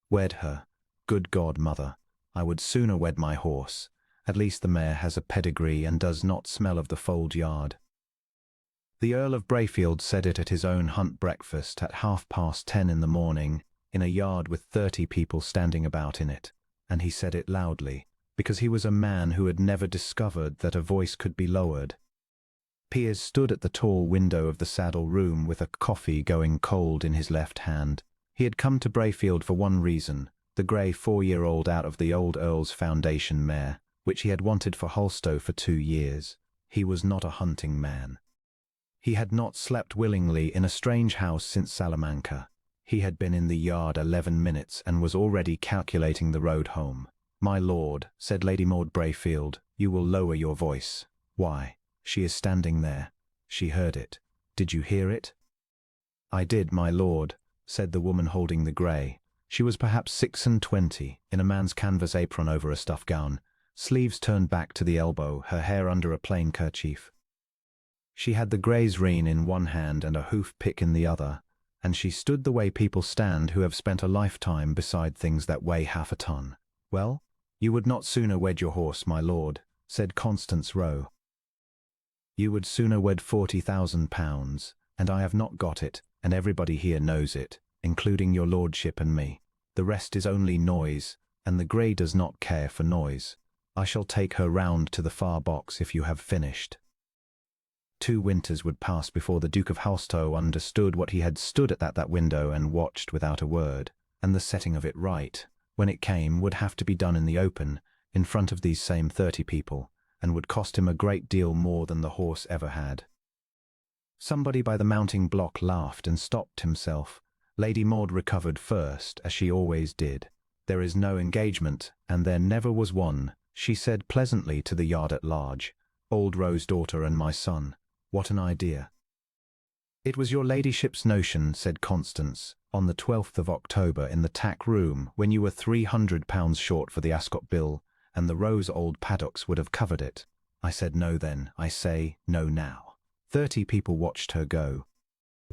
Wed her. Good God, mother, I would sooner wed my horse. At least the mare has a pedigree and does not smell of the fold yard. The Earl of Brayfield said it at his own hunt breakfast at 10:30 in the morning, in a yard with 30 people standing about in it, and he said it loudly, because he was a man who had never discovered that a voice could be lowered. Piers stood at the tall window of the saddle room with a coffee going cold in his left hand. He had come to Brayfield for one reason, the grey 4-year-old out of the old Earl's foundation mare, which he had wanted for Halstow for 2 years. He was not a hunting man. He had not slept willingly in a strange house since Salamanca. He had been in the yard 11 minutes and was already calculating the road home. "My lord," said Lady Maud Brayfield, "you will lower your voice." "Why? She is standing there." She heard it. "Did you hear it?" "I did, my lord," said the woman holding the grey. She was perhaps 26, in a man's canvas apron over a stuff gown, sleeves turned back to the elbow, her hair under a plain kerchief. She had the grey's rein in one hand and a hoof pick in the other, and she stood the way people stand who have spent a lifetime beside things that weigh half a ton. "Well, you would not sooner wed your horse, my lord," said Constance Rowe. "You would sooner wed £40,000, and I have not got it, and everybody here knows it, including your lordship and me. The rest is only noise, and the grey does not care for noise. I shall take her round to the far box if you have finished." 2 winters would pass before the Duke of Halstow understood what he had stood at that window and watched without a word, and the setting of it right, when it came, would have to be done in the open, in front of these same 30 people, and would cost him a great deal more than the horse ever had. Somebody by the mounting block laughed and stopped himself. Lady Maud recovered first, as she always did. "There is no engagement, and there never was one," she said pleasantly to the yard at large. "Old Roe's daughter and my son. What an idea." "It was your ladyship's notion," said Constance, "on the 12th of October in the tack room, when you were £300 short for the Ascot bill, and the Roe's old paddocks would have covered it. I said no then, I say no now." 30 people watched her go.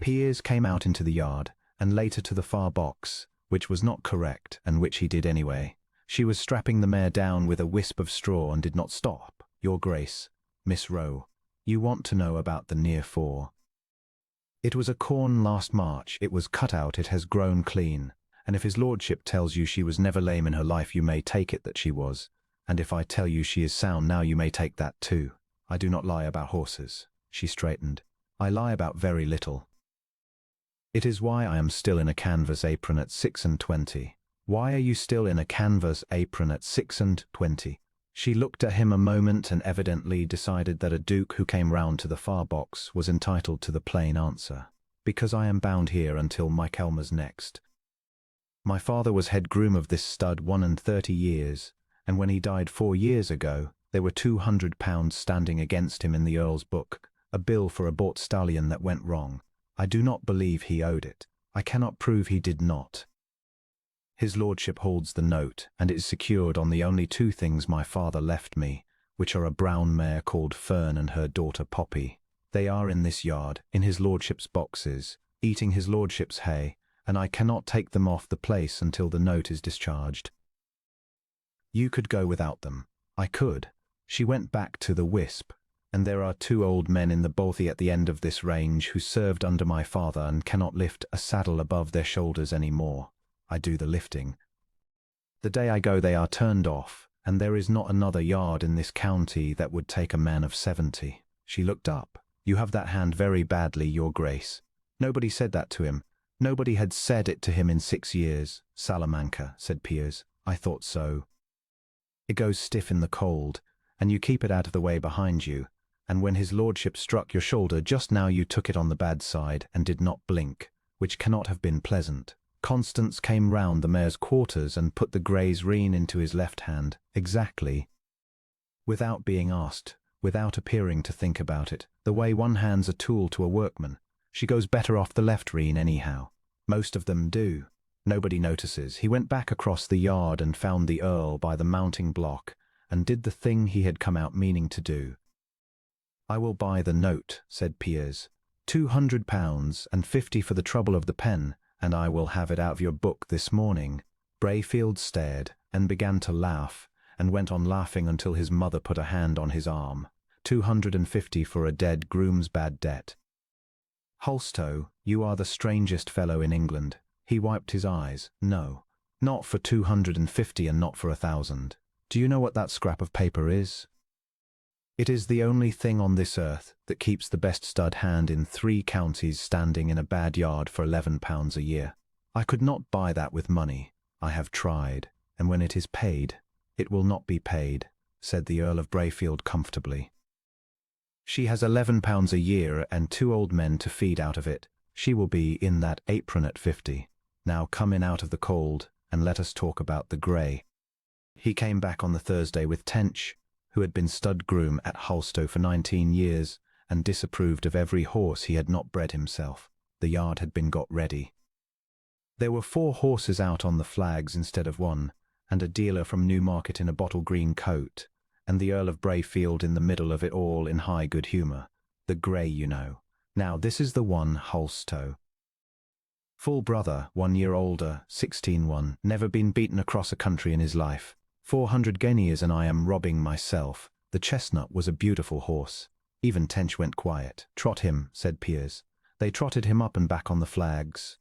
Piers came out into the yard, and later to the far box, which was not correct, and which he did anyway. She was strapping the mare down with a wisp of straw and did not stop. "Your Grace, Miss Roe, you want to know about the near fore. It was a corn last March, it was cut out, it has grown clean, and if his lordship tells you she was never lame in her life, you may take it that she was, and if I tell you she is sound now, you may take that too. I do not lie about horses." She straightened. "I lie about very little. It is why I am still in a canvas apron at 26. "Why are you still in a canvas apron at 26? She looked at him a moment and evidently decided that a duke who came round to the far box was entitled to the plain answer. "Because I am bound here until Michaelmas next. My father was head groom of this stud 31 years, and when he died 4 years ago, there were £200 standing against him in the Earl's book, a bill for a bought stallion that went wrong. I do not believe he owed it. I cannot prove he did not. His lordship holds the note, and it is secured on the only 2 things my father left me, which are a brown mare called Fern and her daughter Poppy. They are in this yard, in his lordship's boxes, eating his lordship's hay, and I cannot take them off the place until the note is discharged. You could go without them. I could." She went back to the wisp. "And there are 2 old men in the bothy at the end of this range who served under my father and cannot lift a saddle above their shoulders any more. I do the lifting. The day I go they are turned off, and there is not another yard in this county that would take a man of 70. She looked up. "You have that hand very badly, your Grace." Nobody said that to him. Nobody had said it to him in 6 years. "Salamanca," said Piers. "I thought so. It goes stiff in the cold, and you keep it out of the way behind you, and when his lordship struck your shoulder just now you took it on the bad side and did not blink, which cannot have been pleasant." Constance came round the mare's quarters and put the grey's rein into his left hand. "Exactly." Without being asked, without appearing to think about it, the way one hands a tool to a workman. She goes better off the left rein anyhow. Most of them do. Nobody notices. He went back across the yard and found the Earl by the mounting block, and did the thing he had come out meaning to do. "I will buy the note," said Piers. £200 and 50 for the trouble of the pen, and I will have it out of your book this morning. Brayfield stared and began to laugh, and went on laughing until his mother put a hand on his arm. 250 for a dead groom's bad debt. Halstow, you are the strangest fellow in England. He wiped his eyes. No, not for 250 and not for 1,000. Do you know what that scrap of paper is? It is the only thing on this earth that keeps the best stud hand in 3 counties standing in a bad yard for £11 a year. I could not buy that with money. I have tried, and when it is paid, it will not be paid, said the Earl of Brayfield comfortably. She has £11 a year and 2 old men to feed out of it. She will be in that apron at 50. Now come in out of the cold, and let us talk about the grey. He came back on the Thursday with Tench, who had been stud groom at Halstow for 19 years, and disapproved of every horse he had not bred himself. The yard had been got ready. There were 4 horses out on the flags instead of 1, and a dealer from Newmarket in a bottle green coat, and the Earl of Brayfield in the middle of it all in high good humour. The grey, you know. Now this is the one, Halstow. Full brother, 1 year older, 16-1, never been beaten across a country in his life. 400 guineas and I am robbing myself. The chestnut was a beautiful horse. Even Tench went quiet. Trot him, said Piers. They trotted him up and back on the flags.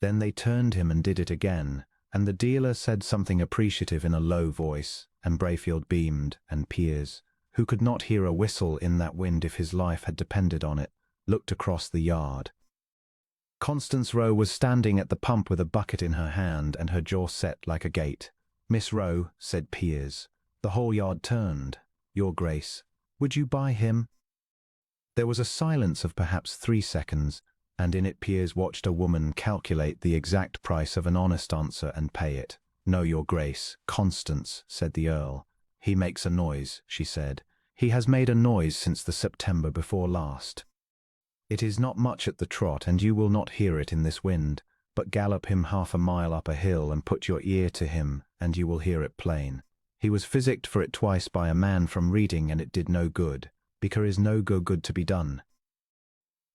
Then they turned him and did it again, and the dealer said something appreciative in a low voice, and Brayfield beamed, and Piers, who could not hear a whistle in that wind if his life had depended on it, looked across the yard. Constance Rowe was standing at the pump with a bucket in her hand and her jaw set like a gate. Miss Rowe, said Piers. The whole yard turned. Your Grace, would you buy him? There was a silence of perhaps 3 seconds, and in it Piers watched a woman calculate the exact price of an honest answer and pay it. No, Your Grace, Constance, said the Earl. He makes a noise, she said. He has made a noise since the September before last. It is not much at the trot, and you will not hear it in this wind, but gallop him half a mile up a hill and put your ear to him, and you will hear it plain. He was physicked for it twice by a man from Reading, and it did no good, because is no good to be done.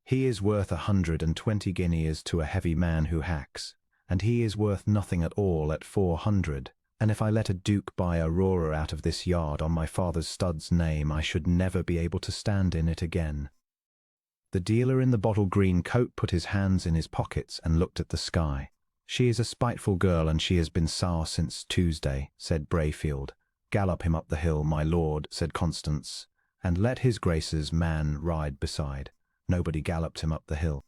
He is worth 120 guineas to a heavy man who hacks, and he is worth nothing at all at 400, and if I let a duke buy Aurora out of this yard on my father's stud's name, I should never be able to stand in it again. The dealer in the bottle green coat put his hands in his pockets and looked at the sky. She is a spiteful girl, and she has been sour since Tuesday, said Brayfield. Gallop him up the hill, my lord, said Constance, and let his Grace's man ride beside. Nobody galloped him up the hill.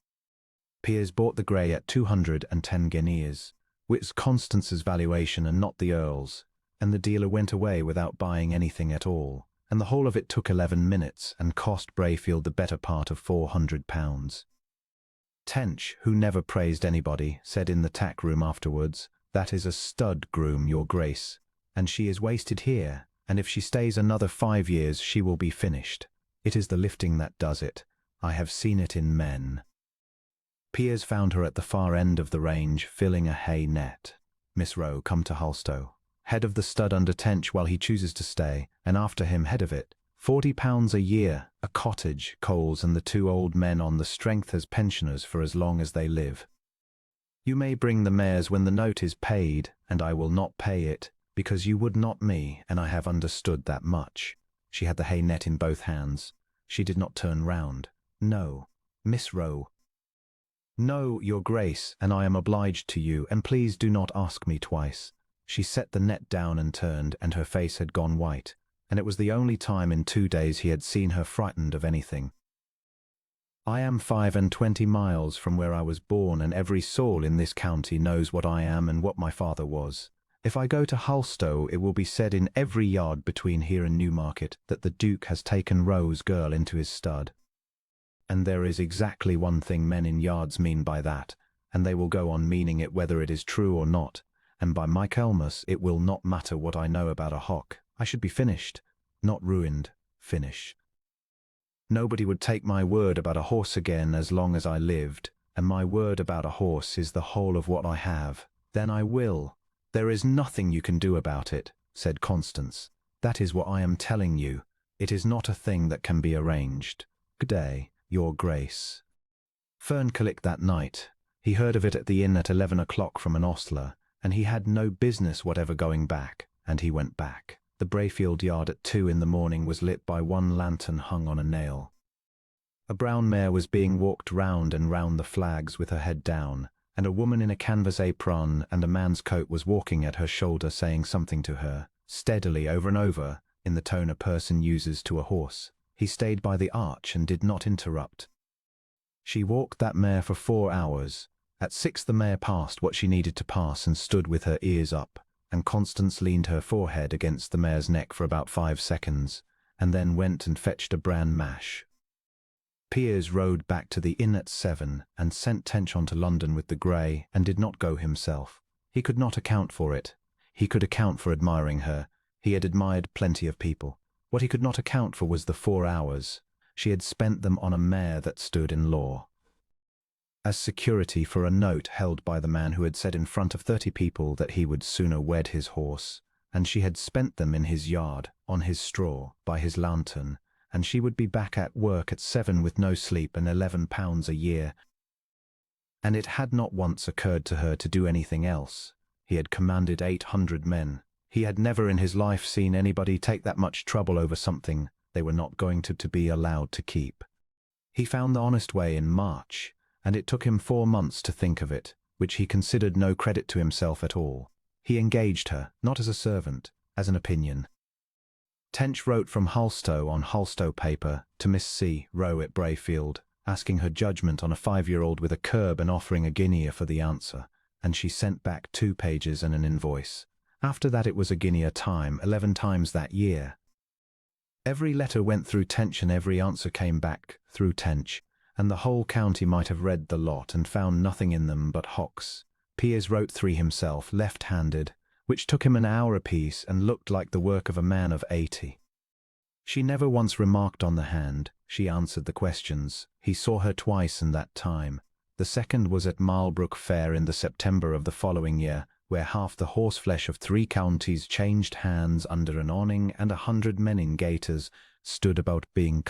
Piers bought the grey at 210 guineas, which was Constance's valuation and not the Earl's, and the dealer went away without buying anything at all, and the whole of it took 11 minutes and cost Brayfield the better part of £400. Tench, who never praised anybody, said in the tack room afterwards, that is a stud groom, Your Grace, and she is wasted here, and if she stays another 5 years she will be finished. It is the lifting that does it. I have seen it in men. Piers found her at the far end of the range, filling a hay net. Miss Rowe, come to Halstow. Head of the stud under Tench while he chooses to stay, and after him head of it. £40 a year, a cottage, coals, and the 2 old men on the strength as pensioners for as long as they live. You may bring the mares when the note is paid, and I will not pay it, because you would not me, and I have understood that much. She had the hay net in both hands. She did not turn round. No, Miss Rowe. No, Your Grace, and I am obliged to you, and please do not ask me twice. She set the net down and turned, and her face had gone white, and it was the only time in 2 days he had seen her frightened of anything. I am 25 miles from where I was born, and every soul in this county knows what I am and what my father was. If I go to Halstow, it will be said in every yard between here and Newmarket that the Duke has taken Rowe's girl into his stud. And there is exactly one thing men in yards mean by that, and they will go on meaning it whether it is true or not, and by Michaelmas it will not matter what I know about a hock. I should be finished, not ruined, finished. Nobody would take my word about a horse again as long as I lived, and my word about a horse is the whole of what I have. Then I will. There is nothing you can do about it, said Constance. That is what I am telling you. It is not a thing that can be arranged. Good day, Your Grace. Fern clicked that night. He heard of it at the inn at 11 o'clock from an ostler, and he had no business whatever going back, and he went back. The Brayfield yard at 2 in the morning was lit by one lantern hung on a nail. A brown mare was being walked round and round the flags with her head down, and a woman in a canvas apron and a man's coat was walking at her shoulder saying something to her, steadily over and over, in the tone a person uses to a horse. He stayed by the arch and did not interrupt. She walked that mare for 4 hours. At 6 the mare passed what she needed to pass and stood with her ears up, and Constance leaned her forehead against the mare's neck for about 5 seconds, and then went and fetched a bran mash. Piers rode back to the inn at 7 and sent Tench on to London with the grey and did not go himself. He could not account for it. He could account for admiring her. He had admired plenty of people. What he could not account for was the 4 hours. She had spent them on a mare that stood in law, as security for a note held by the man who had said in front of 30 people that he would sooner wed his horse, and she had spent them in his yard, on his straw, by his lantern, and she would be back at work at 7 with no sleep and £11 a year. And it had not once occurred to her to do anything else. He had commanded 800 men. He had never in his life seen anybody take that much trouble over something they were not going to be allowed to keep. He found the honest way in March, and it took him 4 months to think of it, which he considered no credit to himself at all. He engaged her, not as a servant, as an opinion. Tench wrote from Halstow on Halstow paper to Miss C. Rowe at Brayfield, asking her judgment on a 5-year-old with a curb and offering a guinea for the answer, and she sent back 2 pages and an invoice. After that it was a guinea a time, 11 times that year. Every letter went through Tench and every answer came back through Tench, and the whole county might have read the lot and found nothing in them but hocks. Piers wrote 3 himself, left-handed, which took him an hour apiece and looked like the work of a man of 80. She never once remarked on the hand. She answered the questions. He saw her twice in that time. The second was at Marlbrook Fair in the September of the following year, where half the horseflesh of 3 counties changed hands under an awning and 100 men in gaiters stood about being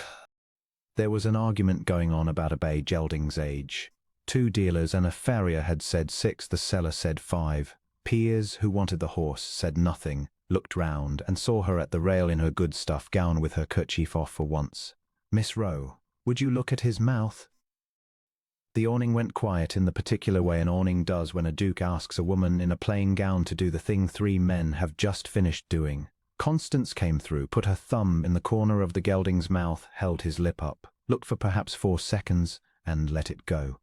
There was an argument going on about a bay gelding's age. 2 dealers and a farrier had said 6, the seller said 5. Piers, who wanted the horse, said nothing, looked round, and saw her at the rail in her good stuff gown with her kerchief off for once. "Miss Rowe, would you look at his mouth?" The awning went quiet in the particular way an awning does when a duke asks a woman in a plain gown to do the thing 3 men have just finished doing. Constance came through, put her thumb in the corner of the gelding's mouth, held his lip up, looked for perhaps 4 seconds, and let it go.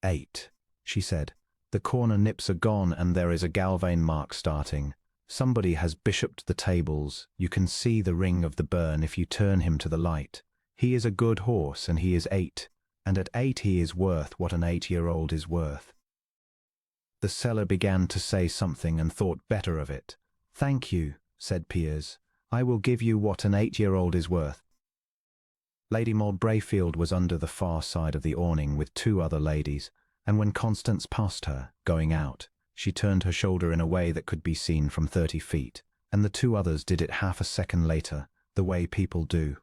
8, she said. The corner nips are gone and there is a galvane mark starting. Somebody has bishoped the tables. You can see the ring of the burn if you turn him to the light. He is a good horse and he is 8, and at 8 he is worth what an 8-year-old is worth. The seller began to say something and thought better of it. "Thank you," said Piers. "I will give you what an 8-year-old is worth." Lady Maud Brayfield was under the far side of the awning with 2 other ladies, and when Constance passed her, going out, she turned her shoulder in a way that could be seen from 30 feet, and the 2 others did it half a second later, the way people do.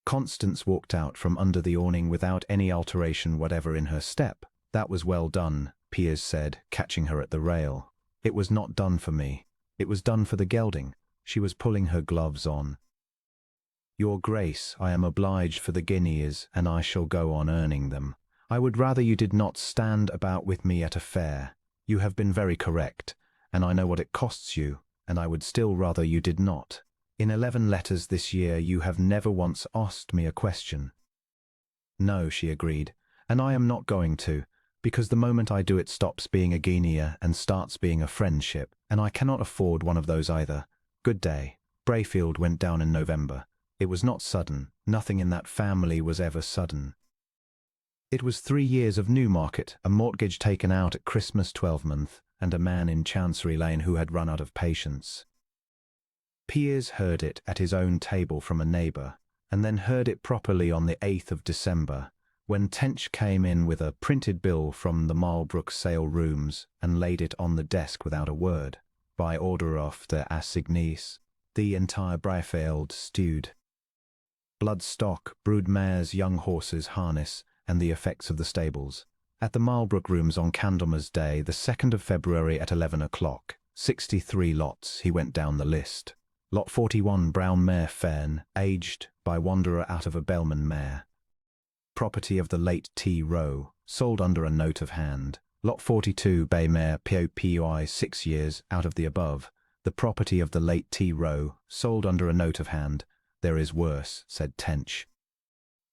Constance walked out from under the awning without any alteration whatever in her step. "That was well done," Piers said, catching her at the rail. "It was not done for me. It was done for the gelding." She was pulling her gloves on. "Your Grace, I am obliged for the guineas, and I shall go on earning them. I would rather you did not stand about with me at a fair. You have been very correct, and I know what it costs you, and I would still rather you did not. In 11 letters this year you have never once asked me a question." "No," she agreed, "and I am not going to, because the moment I do it stops being a guinea and starts being a friendship, and I cannot afford one of those either. Good day." Brayfield went down in November. It was not sudden. Nothing in that family was ever sudden. It was 3 years of Newmarket, a mortgage taken out at Christmas 12month, and a man in Chancery Lane who had run out of patience. Piers heard it at his own table from a neighbour, and then heard it properly on the 8th of December, when Tench came in with a printed bill from the Marlbrook sale rooms and laid it on the desk without a word. By order of the assignees, the entire Brayfield stewed. Blood stock, brood mares, young horses, harness, and the effects of the stables. At the Marlbrook Rooms on Candlemas Day, the 2nd of February at 11 o'clock, 63 lots, he went down the list. Lot 41, brown mare Fern, aged, by wanderer out of a Bellman mare. Property of the late T. Rowe, sold under a note of hand. Lot 42, bay mare POPI, 6 years, out of the above. The property of the late T. Rowe, sold under a note of hand. There is worse, said Tench.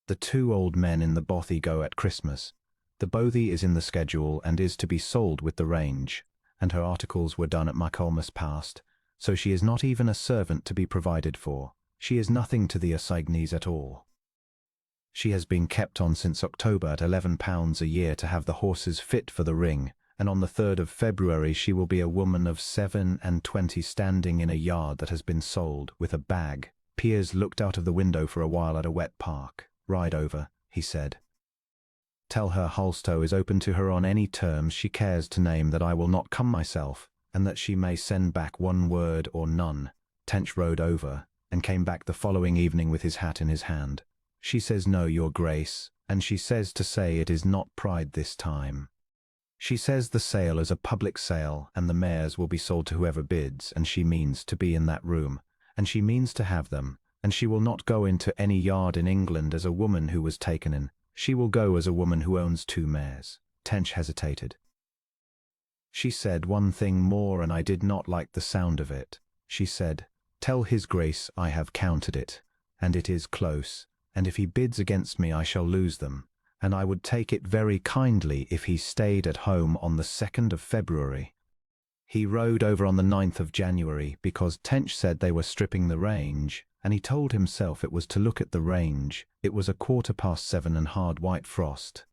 The 2 old men in the bothy go at Christmas. The bothy is in the schedule and is to be sold with the range, and her articles were done at Michaelmas past, so she is not even a servant to be provided for. She is nothing to the assignees at all. She has been kept on since October at £11 a year to have the horses fit for the ring, and on the 3rd of February she will be a woman of 27 standing in a yard that has been sold, with a bag. Piers looked out of the window for a while at a wet park. Ride over, he said. Tell her Halstow is open to her on any terms she cares to name, that I will not come myself, and that she may send back one word or none. Tench rode over, and came back the following evening with his hat in his hand. She says no, your grace, and she says to say it is not pride this time. She says the sale is a public sale, and the mares will be sold to whoever bids, and she means to be in that room, and she means to have them, and she will not go into any yard in England as a woman who was taken in. She will go as a woman who owns 2 mares. Tench hesitated. She said one thing more, and I did not like the sound of it. She said, tell his grace I have counted it, and it is close, and if he bids against me I shall lose them, and I would take it very kindly if he stayed at home on the 2nd of February. He rode over on the 9th of January, because Tench said they were stripping the range, and he told himself it was to look at the range. It was 7:15 and hard white frost.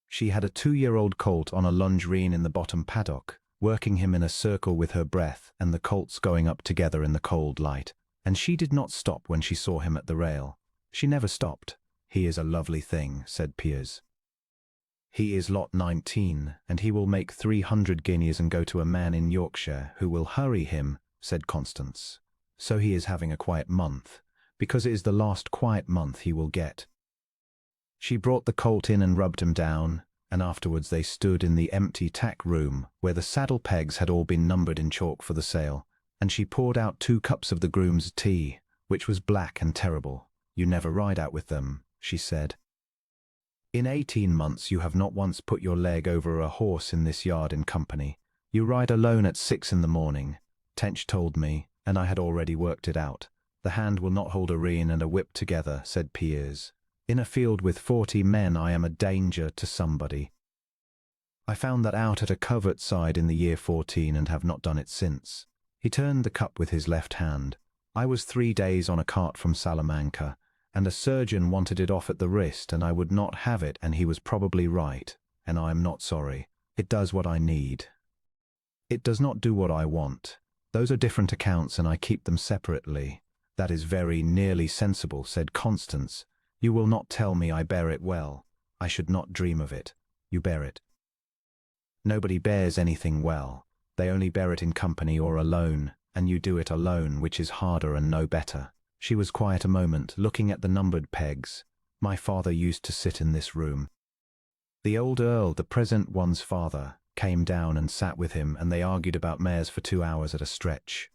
She had a 2-year-old colt on a lungerine in the bottom paddock, working him in a circle with her breath, and the colts going up together in the cold light, and she did not stop when she saw him at the rail. She never stopped. He is a lovely thing, said Piers. He is lot 19, and he will make 300 guineas and go to a man in Yorkshire who will hurry him, said Constance. So he is having a quiet month, because it is the last quiet month he will get. She brought the colt in and rubbed him down, and afterwards they stood in the empty tack room, where the saddle pegs had all been numbered in chalk for the sale, and she poured out 2 cups of the groom's tea, which was black and terrible. You never ride out with them, she said. In 18 months you have not once put your leg over a horse in this yard in company. You ride alone at 6 in the morning. Tench told me, and I had already worked it out. The hand will not hold a rein and a whip together, said Piers. In a field with 40 men I am a danger to somebody. I found that out at a covert side in the year 14 and have not done it since. He turned the cup with his left hand. I was 3 days on a cart from Salamanca, and a surgeon wanted it off at the wrist, and I would not have it, and he was probably right, and I am not sorry. It does what I need. It does not do what I want. Those are different accounts, and I keep them separately. That is very nearly sensible, said Constance. You will not tell me I bear it well. I should not dream of it. You bear it. Nobody bears anything well. They only bear it in company or alone, and you do it alone, which is harder and no better. She was quiet a moment, looking at the numbered pegs. My father used to sit in this room. The old Earl, the present one's father, came down and sat with him, and they argued about mares for 2 hours at a stretch.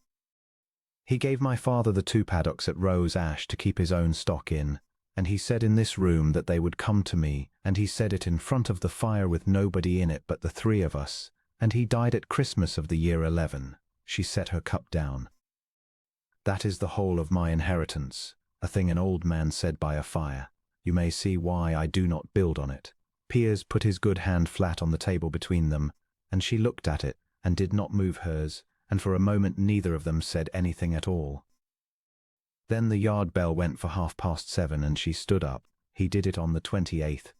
He gave my father the 2 paddocks at Rose Ash to keep his own stock in, and he said in this room that they would come to me, and he said it in front of the fire with nobody in it but the 3 of us, and he died at Christmas of the year 11. She set her cup down. That is the whole of my inheritance, a thing an old man said by a fire. You may see why I do not build on it. Piers put his good hand flat on the table between them, and she looked at it, and did not move hers, and for a moment neither of them said anything at all. Then the yard bell went for 7:30, and she stood up. He did it on the 28th.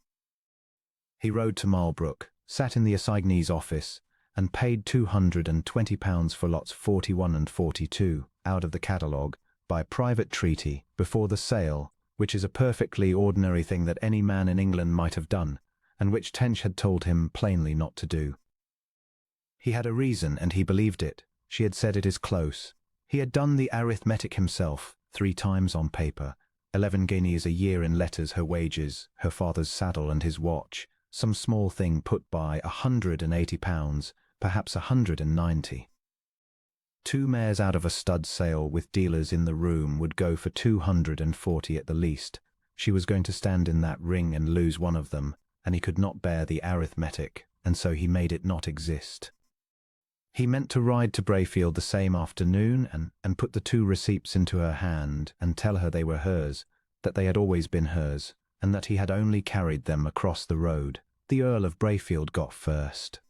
He rode to Marlbrook, sat in the assignee's office, and paid £220 for lots 41 and 42, out of the catalogue, by private treaty, before the sale, which is a perfectly ordinary thing that any man in England might have done, and which Tench had told him plainly not to do. He had a reason, and he believed it. She had said it is close. He had done the arithmetic himself, 3 times on paper, 11 guineas a year in letters, her wages, her father's saddle and his watch, Some small thing put by £180, perhaps 190. 2 mares out of a stud sale with dealers in the room would go for 240 at the least. She was going to stand in that ring and lose one of them, and he could not bear the arithmetic, and so he made it not exist. He meant to ride to Brayfield the same afternoon and put the 2 receipts into her hand and tell her they were hers, that they had always been hers, and that he had only carried them across the road. The Earl of Brayfield got first.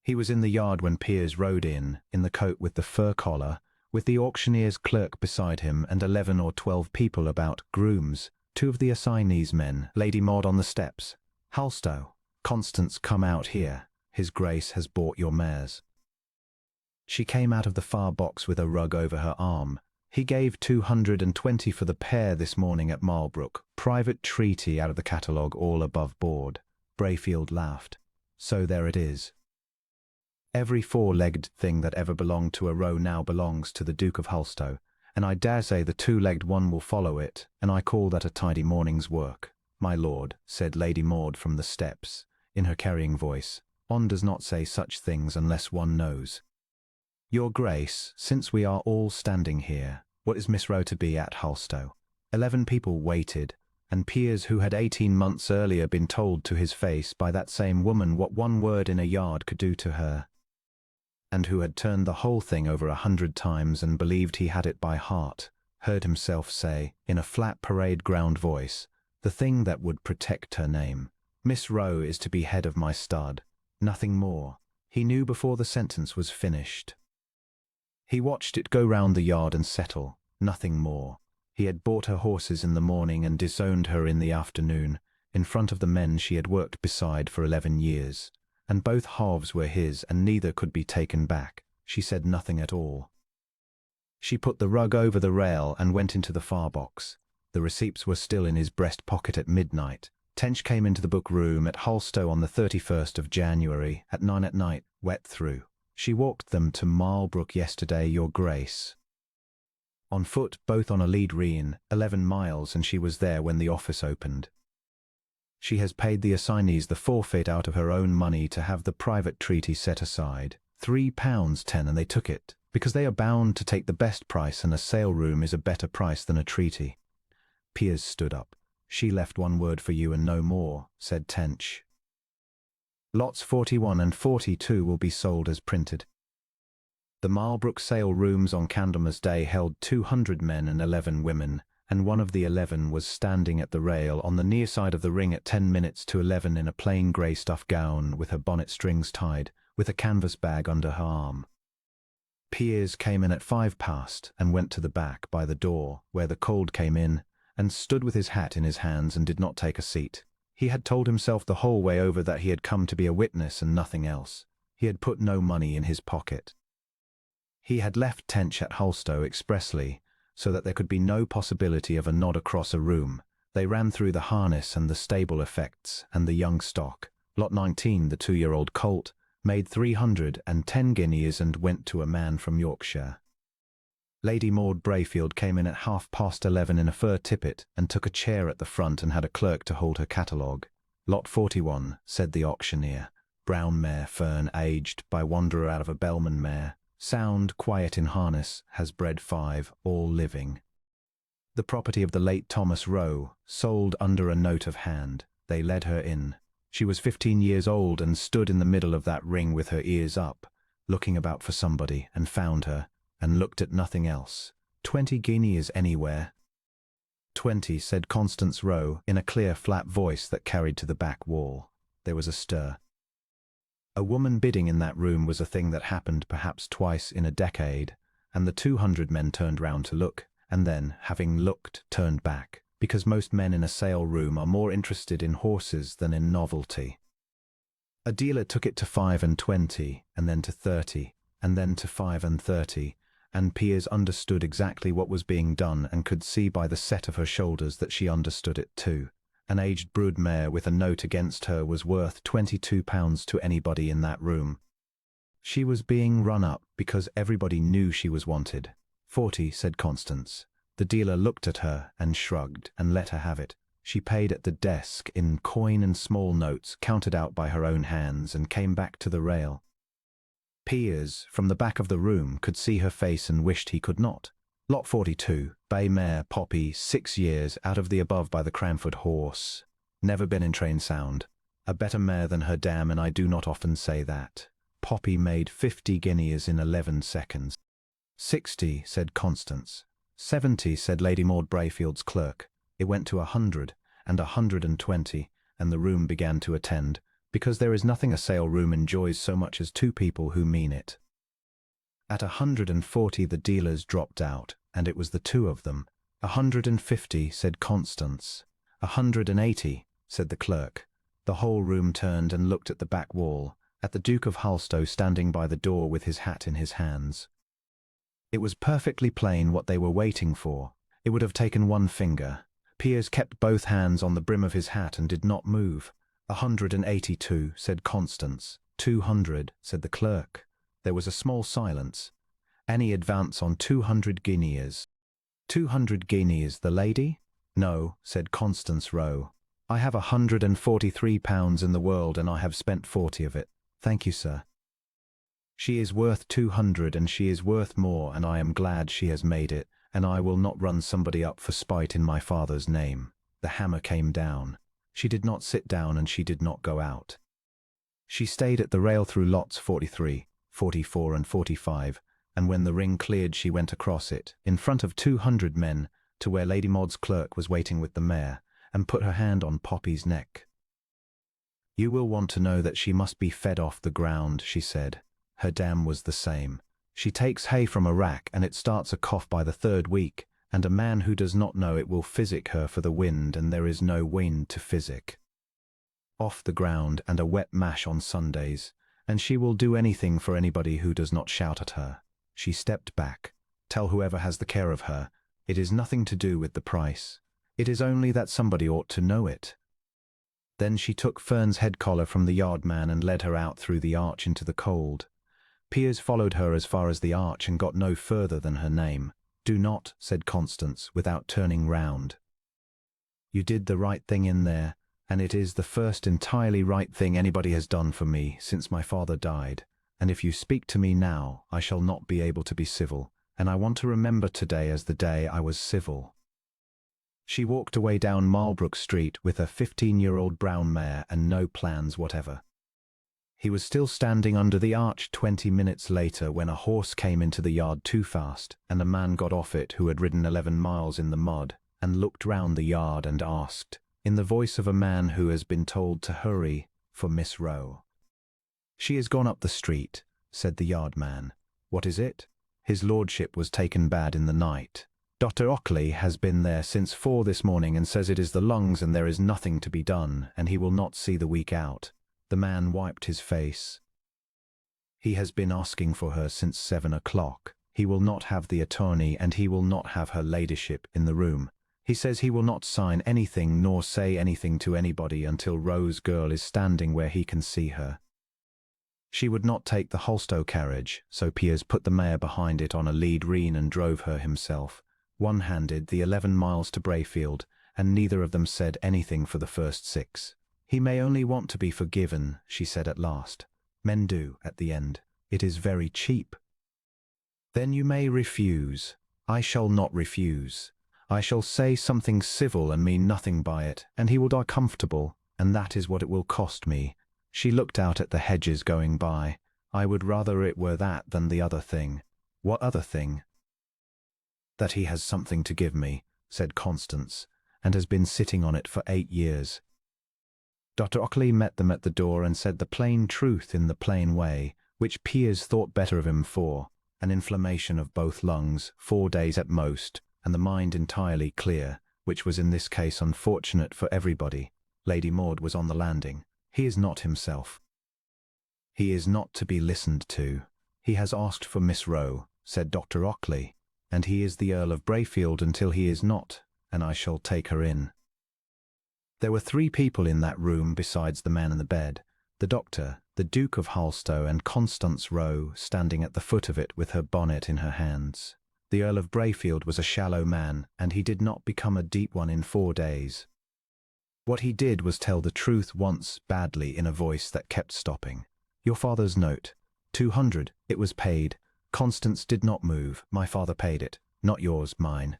He was in the yard when Piers rode in the coat with the fur collar, with the auctioneer's clerk beside him and 11 or 12 people about, grooms, 2 of the assignees' men, Lady Maud on the steps. Halstow, Constance, come out here. His Grace has bought your mares. She came out of the far box with a rug over her arm. He gave 220 for the pair this morning at Marlbrook. Private treaty out of the catalogue, all above board. Brayfield laughed. So there it is. Every 4-legged thing that ever belonged to a row now belongs to the Duke of Halstow, and I dare say the 2-legged one will follow it, and I call that a tidy morning's work. My lord, said Lady Maud from the steps, in her carrying voice, one does not say such things unless one knows. Your Grace, since we are all standing here, what is Miss Rowe to be at Halstow? 11 people waited, and Piers, who had 18 months earlier been told to his face by that same woman what one word in a yard could do to her, and who had turned the whole thing over 100 times and believed he had it by heart, heard himself say, in a flat parade ground voice, the thing that would protect her name, Miss Rowe is to be head of my stud. Nothing more. He knew before the sentence was finished. He watched it go round the yard and settle. Nothing more. He had bought her horses in the morning and disowned her in the afternoon, in front of the men she had worked beside for 11 years. And both halves were his, and neither could be taken back. She said nothing at all. She put the rug over the rail and went into the far box. The receipts were still in his breast pocket at midnight. Tench came into the book room at Halstow on the 31st of January, at 9 at night, wet through. She walked them to Marlbrook yesterday, your Grace. On foot, both on a lead rein, 11 miles, and she was there when the office opened. She has paid the assignees the forfeit out of her own money to have the private treaty set aside. £3.10, and they took it, because they are bound to take the best price, and a sale room is a better price than a treaty. Piers stood up. She left one word for you and no more, said Tench. Lots 41 and 42 will be sold as printed. The Marlbrook sale rooms on Candlemas Day held 200 men and 11 women, and one of the 11 was standing at the rail on the near side of the ring at 10 minutes to 11 in a plain grey stuff gown with her bonnet strings tied, with a canvas bag under her arm. Piers came in at 5 past and went to the back by the door where the cold came in, and stood with his hat in his hands and did not take a seat. He had told himself the whole way over that he had come to be a witness and nothing else. He had put no money in his pocket. He had left Tench at Halstow expressly, so that there could be no possibility of a nod across a room. They ran through the harness and the stable effects and the young stock. Lot 19, the 2-year-old colt, made 310 guineas and went to a man from Yorkshire. Lady Maud Brayfield came in at 11:30 in a fur tippet and took a chair at the front and had a clerk to hold her catalogue. Lot 41, said the auctioneer. Brown mare, Fern, aged by wanderer out of a Bellman mare. Sound, quiet in harness, has bred 5, all living. The property of the late Thomas Rowe, sold under a note of hand. They led her in. She was 15 years old and stood in the middle of that ring with her ears up, looking about for somebody, and found her, and looked at nothing else. 20 guineas anywhere. 20, said Constance Rowe, in a clear, flat voice that carried to the back wall. There was a stir. A woman bidding in that room was a thing that happened perhaps twice in a decade, and the 200 men turned round to look, and then, having looked, turned back, because most men in a sale room are more interested in horses than in novelty. A dealer took it to 5 and 20, and then to 30, and then to 5 and 30, and Piers understood exactly what was being done and could see by the set of her shoulders that she understood it too. An aged brood mare with a note against her was worth £22 to anybody in that room. She was being run up because everybody knew she was wanted. 40, said Constance. The dealer looked at her and shrugged and let her have it. She paid at the desk in coin and small notes counted out by her own hands and came back to the rail. Piers, from the back of the room, could see her face and wished he could not. Lot 42, bay mare, Poppy, 6 years, out of the above by the Cranford horse. Never been in train sound. A better mare than her dam, and I do not often say that. Poppy made 50 guineas in 11 seconds. 60, said Constance. 70, said Lady Maud Brayfield's clerk. It went to 100, and 120, and the room began to attend, because there is nothing a sale room enjoys so much as 2 people who mean it. At 140 the dealers dropped out, and it was the 2 of them. 150, said Constance. 180, said the clerk. The whole room turned and looked at the back wall, at the Duke of Halstow standing by the door with his hat in his hands. It was perfectly plain what they were waiting for. It would have taken one finger. Piers kept both hands on the brim of his hat and did not move. 182, said Constance. 200, said the clerk. There was a small silence. Any advance on 200 guineas? 200 guineas, the lady? No, said Constance Rowe. I have £143 in the world, and I have spent 40 of it. Thank you, sir. She is worth 200, and she is worth more, and I am glad she has made it, and I will not run somebody up for spite in my father's name. The hammer came down. She did not sit down, and she did not go out. She stayed at the rail through lots 43, 44 and 45, and when the ring cleared she went across it, in front of 200 men, to where Lady Maud's clerk was waiting with the mare, and put her hand on Poppy's neck. You will want to know that she must be fed off the ground, she said. Her dam was the same. She takes hay from a rack, and it starts a cough by the 3rd week, and a man who does not know it will physic her for the wind, and there is no wind to physic. Off the ground and a wet mash on Sundays, and she will do anything for anybody who does not shout at her. She stepped back. Tell whoever has the care of her, it is nothing to do with the price. It is only that somebody ought to know it. Then she took Fern's head collar from the yard man and led her out through the arch into the cold. Piers followed her as far as the arch and got no further than her name. Do not, said Constance, without turning round. You did the right thing in there, and it is the first entirely right thing anybody has done for me since my father died, and if you speak to me now, I shall not be able to be civil, and I want to remember today as the day I was civil. She walked away down Marlbrook Street with her 15-year-old brown mare and no plans whatever. He was still standing under the arch 20 minutes later when a horse came into the yard too fast, and a man got off it who had ridden 11 miles in the mud, and looked round the yard and asked, in the voice of a man who has been told to hurry, for Miss Rowe. She has gone up the street, said the yard man. What is it? His lordship was taken bad in the night. Dr. Ockley has been there since 4 this morning and says it is the lungs and there is nothing to be done, and he will not see the week out. The man wiped his face. He has been asking for her since 7 o'clock. He will not have the attorney, and he will not have her ladyship in the room. He says he will not sign anything nor say anything to anybody until Rose Girl is standing where he can see her. She would not take the Halstow carriage, so Piers put the mare behind it on a lead rein and drove her himself, one-handed, the 11 miles to Brayfield, and neither of them said anything for the first 6. He may only want to be forgiven, she said at last. Men do, at the end. It is very cheap. Then you may refuse. I shall not refuse. I shall say something civil and mean nothing by it, and he will die comfortable, and that is what it will cost me. She looked out at the hedges going by. I would rather it were that than the other thing. What other thing? That he has something to give me, said Constance, and has been sitting on it for 8 years. Dr. Ockley met them at the door and said the plain truth in the plain way, which Piers thought better of him for, an inflammation of both lungs, 4 days at most, and the mind entirely clear, which was in this case unfortunate for everybody. Lady Maud was on the landing. He is not himself. He is not to be listened to. He has asked for Miss Rowe, said Dr. Ockley, and he is the Earl of Brayfield until he is not, and I shall take her in. There were 3 people in that room besides the man in the bed, the doctor, the Duke of Halstow, and Constance Rowe standing at the foot of it with her bonnet in her hands. The Earl of Brayfield was a shallow man, and he did not become a deep one in 4 days. What he did was tell the truth once badly in a voice that kept stopping. Your father's note. 200, it was paid. Constance did not move. My father paid it. Not yours, mine.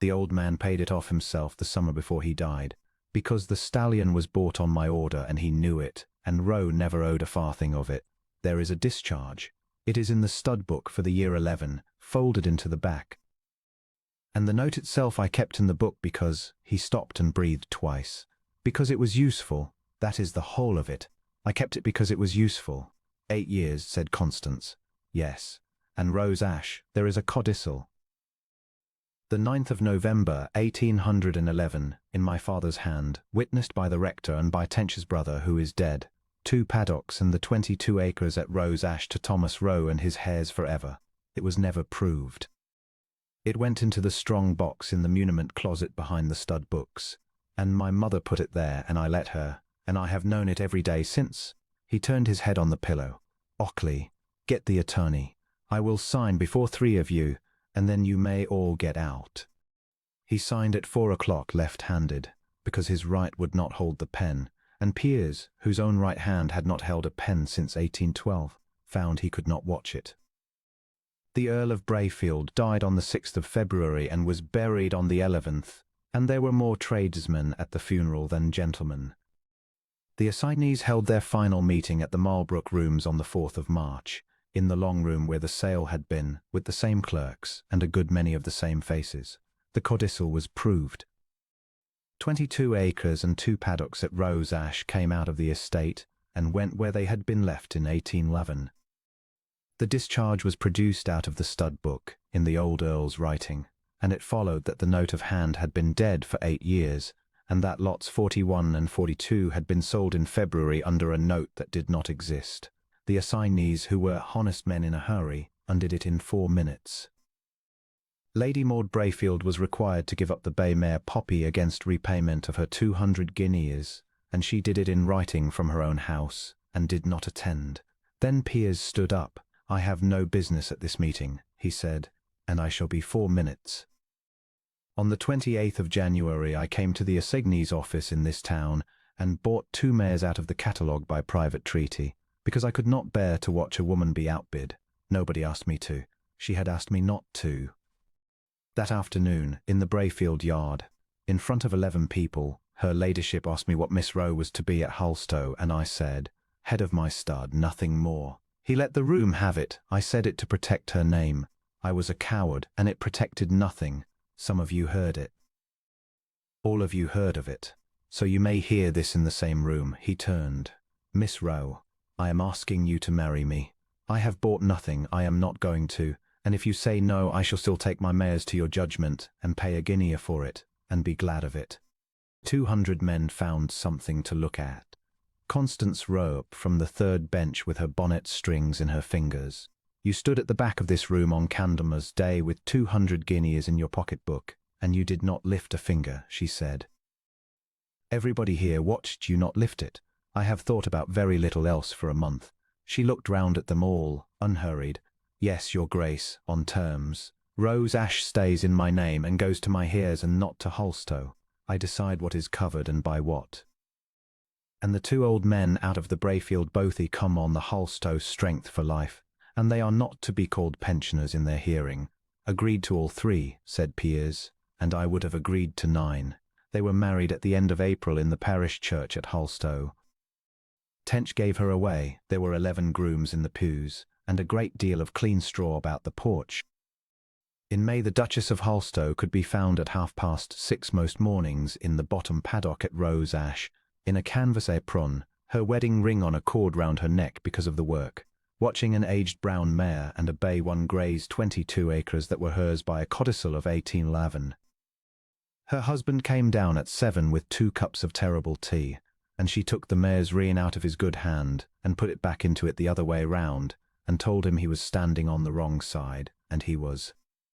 The old man paid it off himself the summer before he died, because the stallion was bought on my order and he knew it, and Roe never owed a farthing of it. There is a discharge. It is in the stud book for the year 11, folded into the back. And the note itself I kept in the book because he stopped and breathed twice. Because it was useful, that is the whole of it. I kept it because it was useful. 8 years, said Constance. Yes. And Rose Ash, there is a codicil. The 9th of November, 1811, in my father's hand, witnessed by the rector and by Tench's brother, who is dead. 2 paddocks and the 22 acres at Rose Ash to Thomas Roe and his heirs forever. It was never proved. It went into the strong box in the muniment closet behind the stud books, and my mother put it there, and I let her, and I have known it every day since. He turned his head on the pillow. Ockley, get the attorney. I will sign before 3 of you, and then you may all get out. He signed at 4 o'clock left-handed, because his right would not hold the pen, and Piers, whose own right hand had not held a pen since 1812, found he could not watch it. The Earl of Brayfield died on the 6th of February and was buried on the 11th, and there were more tradesmen at the funeral than gentlemen. The assignees held their final meeting at the Marlbrook Rooms on the 4th of March, in the long room where the sale had been, with the same clerks and a good many of the same faces. The codicil was proved. 22 acres and 2 paddocks at Rose Ash came out of the estate and went where they had been left in 1811. The discharge was produced out of the stud book, in the old Earl's writing, and it followed that the note of hand had been dead for 8 years, and that lots 41 and 42 had been sold in February under a note that did not exist. The assignees, who were honest men in a hurry, undid it in 4 minutes. Lady Maud Brayfield was required to give up the bay mare Poppy against repayment of her 200 guineas, and she did it in writing from her own house, and did not attend. Then Piers stood up. I have no business at this meeting, he said, and I shall be 4 minutes. On the 28th of January I came to the assignee's office in this town, and bought 2 mares out of the catalogue by private treaty, because I could not bear to watch a woman be outbid. Nobody asked me to. She had asked me not to. That afternoon, in the Brayfield yard, in front of 11 people, her ladyship asked me what Miss Roe was to be at Halstow, and I said, head of my stud, nothing more. He let the room have it. I said it to protect her name. I was a coward, and it protected nothing. Some of you heard it. All of you heard of it. So you may hear this in the same room. He turned. Miss Roe, I am asking you to marry me. I have bought nothing. I am not going to. And if you say no, I shall still take my mares to your judgment, and pay a guinea for it, and be glad of it. 200 men found something to look at. Constance Roe up from the 3rd bench with her bonnet strings in her fingers. You stood at the back of this room on Candlemas Day with 200 guineas in your pocket-book, and you did not lift a finger, she said. Everybody here watched you not lift it. I have thought about very little else for a month. She looked round at them all, unhurried. Yes, your grace, on terms. Rose Ash stays in my name and goes to my heirs and not to Halstow. I decide what is covered and by what. And the 2 old men out of the Brayfield bothy come on the Halstow strength for life, and they are not to be called pensioners in their hearing. Agreed to all 3, said Piers, and I would have agreed to 9. They were married at the end of April in the parish church at Halstow. Tench gave her away. There were 11 grooms in the pews, and a great deal of clean straw about the porch. In May the Duchess of Halstow could be found at 6:30 most mornings in the bottom paddock at Rose Ash, in a canvas apron, her wedding ring on a cord round her neck because of the work, watching an aged brown mare and a bay one graze 22 acres that were hers by a codicil of 1811. Her husband came down at 7 with 2 cups of terrible tea, and she took the mare's rein out of his good hand and put it back into it the other way round, and told him he was standing on the wrong side, and he was.